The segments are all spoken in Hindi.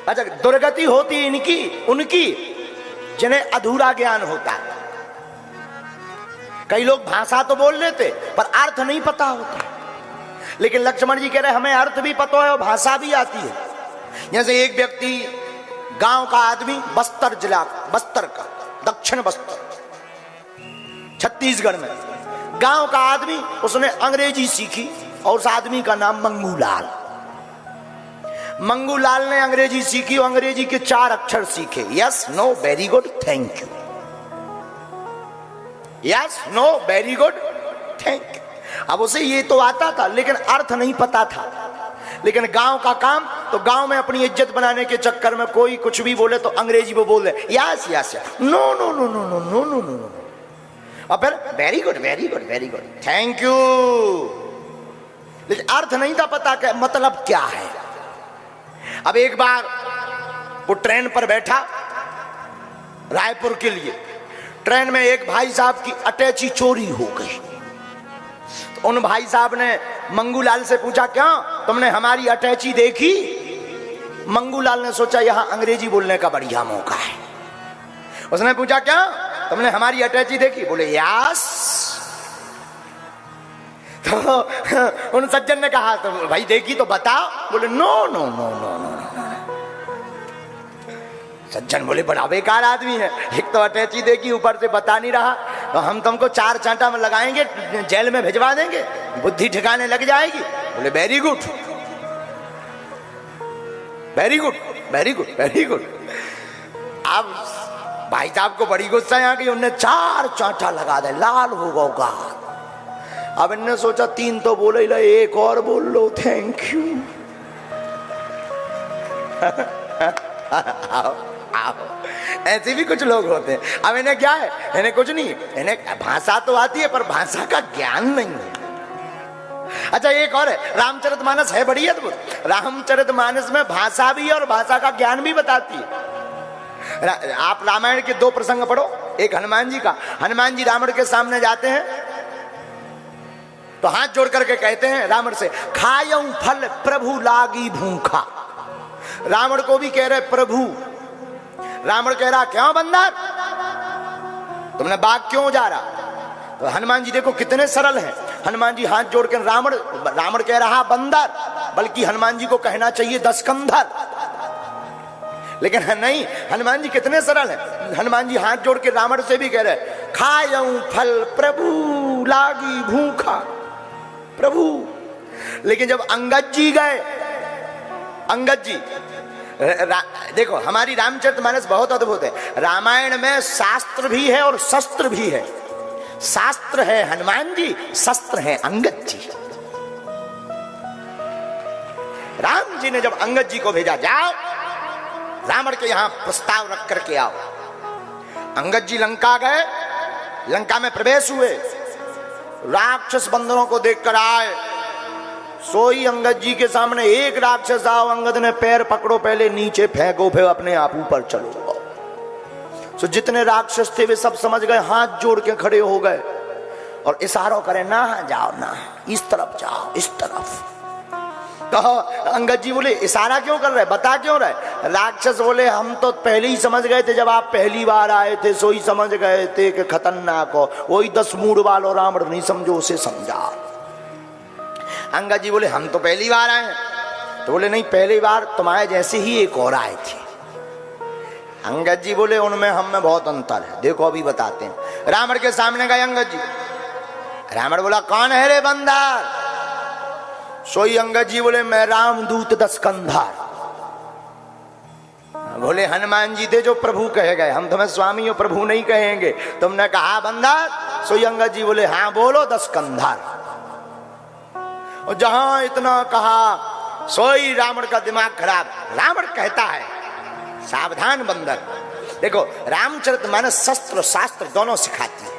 अच्छा, दुर्गति होती इनकी उनकी जिन्हें अधूरा ज्ञान होता है। कई लोग भाषा तो बोल लेते पर अर्थ नहीं पता होता, लेकिन लक्ष्मण जी कह रहे हमें अर्थ भी पता है और भाषा भी आती है। जैसे एक व्यक्ति गांव का आदमी, बस्तर जिला, बस्तर का, दक्षिण बस्तर छत्तीसगढ़ में गांव का आदमी, उसने अंग्रेजी सीखी और उस आदमी का नाम मंगूलाल। मंगूलाल ने अंग्रेजी सीखी और अंग्रेजी के 4 अक्षर सीखे, yes know very good thank you, yes know very good thank you. अब उसे ये तो आता था लेकिन अर्थ नहीं पता था। लेकिन गांव का काम, तो गांव में अपनी इज्जत बनाने के चक्कर में कोई कुछ भी बोले तो अंग्रेजी में बोल दे, yes yes, no no no no no no no no, और फिर very good very good very good thank you. लेकिन अर्थ नहीं था पता कि मतलब क्या है। अब एक बार वो ट्रेन पर बैठा रायपुर के लिए, ट्रेन में एक भाई साहब की अटैची चोरी हो गई। तो उन भाई साहब ने मंगूलाल से पूछा, क्या तुमने हमारी अटैची देखी? मंगूलाल ने सोचा यहां अंग्रेजी बोलने का बढ़िया मौका है। उसने पूछा, क्या तुमने हमारी अटैची देखी? बोले यस। तो उन सज्जन ने कहा, तो भाई देखी तो बताओ। बोले no no no no no. सज्जन बोले बड़ा बेकार आदमी है, एक तो अटैची देखी, ऊपर से बता नहीं रहा, तो हम तुमको 4 चांटा में लगाएंगे, जेल में भिजवा देंगे, बुद्धि ठिकाने लग जाएगी। बोले very good very good very good very good. अब भाई साहब को बड़ी गुस्सा आ गई, उन्होंने 4 चांटा लगा दे, लाल हो गया। अब इन्होंने सोचा 3 तो बोले, एक और बोल लो थैंक यू। ऐसे भी कुछ लोग होते हैं। अब इन्हें क्या है, इन्हें कुछ नहीं, इन्हें भाषा तो आती है पर भाषा का ज्ञान नहीं है। अच्छा, एक और है, रामचरितमानस है बड़ी अद्भुत। रामचरितमानस में भाषा भी है और भाषा का ज्ञान भी बताती है। आप रामायण के 2 प्रसंग पढ़ो, एक हनुमान जी का। हनुमान जी रावण के सामने जाते हैं तो हाथ जोड़ करके कहते हैं रावण से, खायऊ फल प्रभु लागी भूखा। रावण को भी कह रहे प्रभु। रावण कह रहा, क्यों बंदर, तुमने बाघ क्यों जा रहा? तो हनुमान जी देखो कितने सरल हैं। हनुमान जी हाथ जोड़ के, रावण कह रहा बंदर, बल्कि हनुमान जी को कहना चाहिए 10 कंधर, लेकिन नहीं, हनुमान जी कितने सरल हैं। हनुमान जी हाथ जोड़ के रावण से भी कह रहे, खायऊ फल प्रभु लागी भूखा, प्रभु। लेकिन जब अंगद जी गए, अंगद जी देखो, हमारी रामचरितमानस बहुत अद्भुत है। रामायण में शास्त्र भी है और शस्त्र भी है। शास्त्र है हनुमान जी, शस्त्र है अंगद जी। राम जी ने जब अंगद जी को भेजा, जाओ रावण के यहां प्रस्ताव रख करके आओ। अंगद जी लंका गए, लंका में प्रवेश हुए, राक्षस बंदरों को देखकर आए। सोई अंगद जी के सामने एक राक्षस आओ, अंगद ने पैर पकड़ो, पहले नीचे फेंको, फिर अपने आप ऊपर चलो। तो जितने राक्षस थे वे सब समझ गए, हाथ जोड़ के खड़े हो गए और इशारों करें, ना जाओ, ना इस तरफ जाओ, इस तरफ। तो अंगद जी बोले, इशारा क्यों कर रहे, बता क्यों रहे? राक्षस बोले, हम तो पहले ही समझ गए थे, जब आप पहली बार आए थे सोई समझ गए थे कि खतरनाक हो, वही 10 मूड वालों रावण नहीं समझो, उसे समझा। अंगद जी बोले, हम तो पहली बार आए हैं। तो बोले, नहीं, पहली बार तुम्हारे जैसे ही एक और आए थे। अंगद जी बोले, उनमें हम में बहुत अंतर है, देखो अभी बताते हैं। रावण के सामने गए अंगद जी। रावण बोला, कौन है रे बंदर? सोई अंगद जी बोले, मैं रामदूत 10 कंधर। बोले, हनुमान जी थे जो प्रभु कहे गए, हम तुम्हें स्वामी और प्रभु नहीं कहेंगे। तुमने कहा बंदर? सोई अंगद जी बोले, हाँ बोलो 10 कंधर। और जहां इतना कहा, सोई रावण का दिमाग खराब। रावण कहता है, सावधान बंदर। देखो, रामचरितमानस शस्त्र शास्त्र दोनों सिखाती है,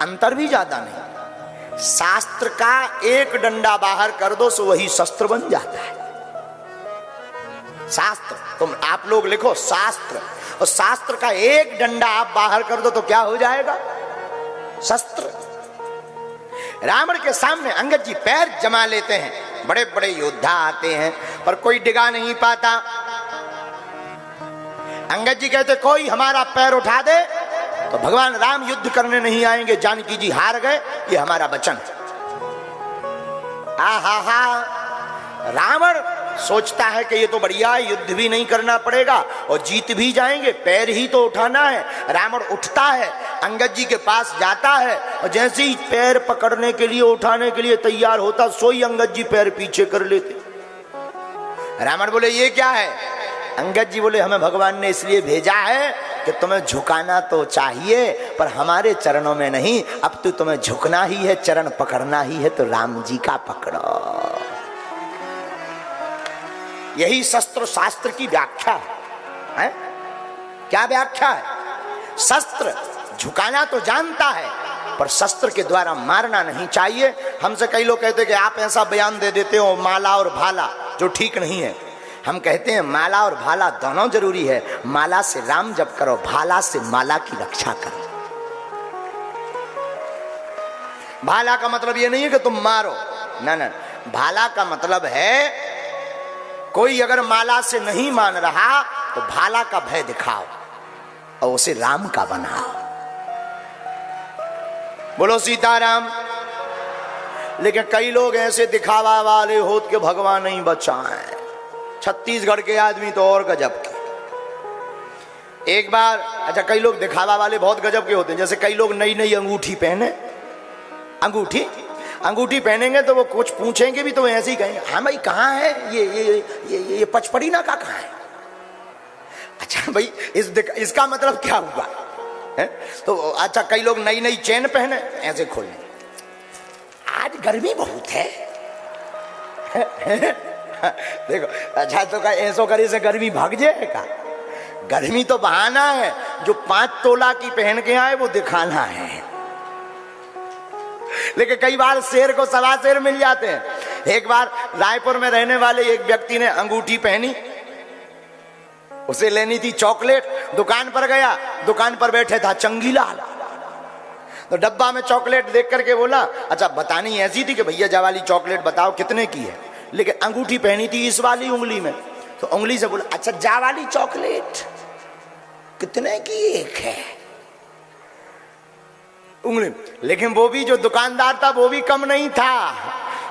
अंतर भी ज्यादा नहीं। शास्त्र का एक डंडा बाहर कर दो तो वही शस्त्र बन जाता है। शास्त्र, तुम आप लोग लिखो शास्त्र, और शास्त्र का एक डंडा आप बाहर कर दो तो क्या हो जाएगा? शस्त्र। रावण के सामने अंगद जी पैर जमा लेते हैं, बड़े बड़े योद्धा आते हैं पर कोई डिगा नहीं पाता। अंगद जी कहते कोई हमारा पैर उठा दे तो भगवान राम युद्ध करने नहीं आएंगे, जानकी जी हार गए, ये हमारा वचन। रावण सोचता है कि ये तो बढ़िया है, युद्ध भी नहीं करना पड़ेगा और जीत भी जाएंगे, पैर ही तो उठाना है। रावण उठता है, अंगद जी के पास जाता है और जैसे ही पैर पकड़ने के लिए उठाने के लिए तैयार होता, सोई अंगद जी पैर पीछे कर लेते। रावण बोले ये क्या है? अंगद जी बोले हमें भगवान ने इसलिए भेजा है कि तुम्हें झुकाना तो चाहिए पर हमारे चरणों में नहीं, अब तो तुम्हें झुकना ही है, चरण पकड़ना ही है, तो राम जी का पकड़ो। यही शस्त्र शास्त्र की व्याख्या है। क्या व्याख्या है? शस्त्र झुकाना तो जानता है पर शस्त्र के द्वारा मारना नहीं चाहिए। हमसे कई लोग कहते हैं कि आप ऐसा बयान दे देते हो माला और भाला, जो ठीक नहीं है। हम कहते हैं माला और भाला दोनों जरूरी है। माला से राम जप करो, भाला से माला की रक्षा करो। भाला का मतलब ये नहीं है कि तुम मारो, ना ना, भाला का मतलब है कोई अगर माला से नहीं मान रहा तो भाला का भय दिखाओ और उसे राम का बनाओ। बोलो सीताराम। लेकिन कई लोग ऐसे दिखावा वाले होते कि भगवान नहीं बचाएं। छत्तीसगढ़ के आदमी तो और गजब के। एक बार, अच्छा, कई लोग दिखावा वाले बहुत गजब के होते हैं। जैसे कई लोग नई नई अंगूठी पहने, अंगूठी पहनेंगे तो वो कुछ पूछेंगे भी तो ऐसे ही कहेंगे हाँ भाई कहाँ है ये पचपड़ी ना का कहाँ है? अच्छा भाई इसका मतलब क्या हुआ है? तो अच्छा, कई लोग नई नई चेन पहने, ऐसे खोलने, आज गर्मी बहुत है। देखो, अच्छा तो ऐसो करे से गर्मी भाग जाएगा? गर्मी तो बहाना है, जो 5 तोला की पहन के आए वो दिखाना है। लेकिन कई बार शेर को सवा शेर मिल जाते हैं। एक बार रायपुर में रहने वाले एक व्यक्ति ने अंगूठी पहनी, उसे लेनी थी चॉकलेट, दुकान पर गया, दुकान पर बैठे था चंगीलाल, तो डब्बा में चॉकलेट देख करके बोला अच्छा, बतानी ऐसी थी कि भैया जा वाली चॉकलेट बताओ कितने की है, लेकिन अंगूठी पहनी थी इस वाली उंगली में, तो उंगली से बोला अच्छा जा वाली चॉकलेट कितने की एक है उंगली। लेकिन वो भी जो दुकानदार था वो भी कम नहीं था,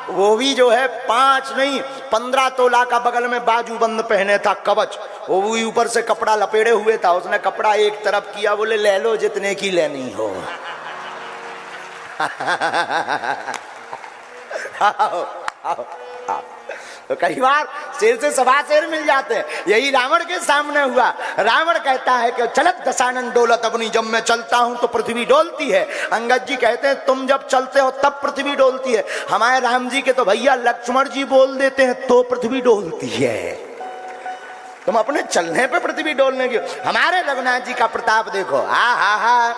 वो भी जो है 5 नहीं 15 तोला का बगल में बाजूबंद पहने था, कवच, वो भी ऊपर से कपड़ा लपेड़े हुए था। उसने कपड़ा एक तरफ किया, बोले ले लो जितने की लेनी हो। आओ, आओ, आओ। तो कई बार शेर से सवा शेर मिल जाते हैं। यही रावण के सामने हुआ। रावण कहता है कि चलत दशानन डोलत अपनी, जब मैं चलता हूं तो पृथ्वी डोलती है। अंगद जी कहते हैं तुम जब चलते हो तब पृथ्वी डोलती है। हमारे राम जी के तो भैया लक्ष्मण जी बोल देते हैं तो पृथ्वी डोलती है। तुम अपने चलने पे पृथ्वी डोलने की। हमारे रघुनाथ जी का प्रताप देखो। हा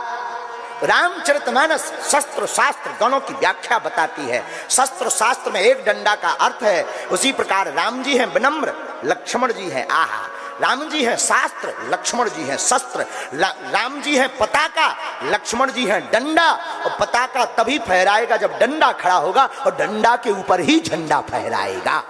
रामचरितमानस शस्त्र शास्त्र दोनों की व्याख्या बताती है। शस्त्र शास्त्र में एक डंडा का अर्थ है, उसी प्रकार राम जी हैं विनम्र, लक्ष्मण जी हैं आहा। राम जी हैं शास्त्र, लक्ष्मण जी हैं शस्त्र। राम जी हैं पताका, लक्ष्मण जी हैं डंडा। और पताका तभी फहराएगा जब डंडा खड़ा होगा और डंडा के ऊपर ही झंडा फहराएगा।